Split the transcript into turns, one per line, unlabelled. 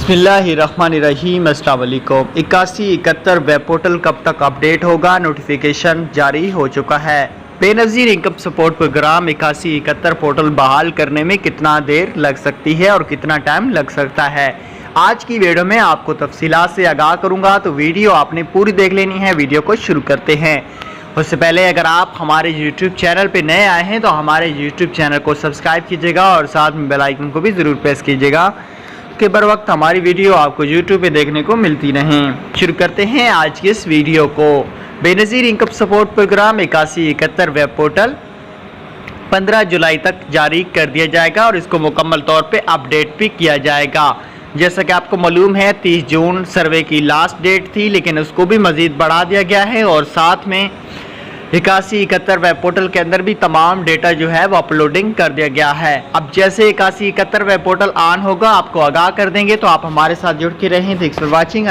बिस्मिल्लाहिर्रहमानिर्रहीम। अस्सलाम वालेकुम। 8171 वेब पोर्टल कब तक अपडेट होगा? नोटिफिकेशन जारी हो चुका है। Benazir income support programme 8171 portal बहाल करने में कितना देर लग सकती है और कितना टाइम लग सकता है, आज की वीडियो में आपको तफसीलात से आगाह करूंगा, तो वीडियो आपने पूरी देख लेनी है। वीडियो को शुरू करते हैं। उससे पहले अगर आप हमारे YouTube चैनल पर नए आए हैं तो हमारे YouTube चैनल को सब्सक्राइब कीजिएगा और साथ में बेल आइकन को भी ज़रूर प्रेस कीजिएगा कि बर वक्त हमारी वीडियो आपको YouTube पे देखने को मिलती नहीं। शुरू करते हैं आज की इस वीडियो को। Benazir income support programme 8171 web portal 15 जुलाई तक जारी कर दिया जाएगा और इसको मुकम्मल तौर पे अपडेट भी किया जाएगा। जैसा कि आपको मालूम है 30 जून सर्वे की लास्ट डेट थी, लेकिन उसको भी मज़ीद बढ़ा दिया गया है और साथ में 8171 वेब पोर्टल के अंदर भी तमाम डेटा जो है वो अपलोडिंग कर दिया गया है। अब जैसे 8171 वेब पोर्टल ऑन होगा आपको आगाह कर देंगे, तो आप हमारे साथ जुड़ के रहें। Thanks for watching.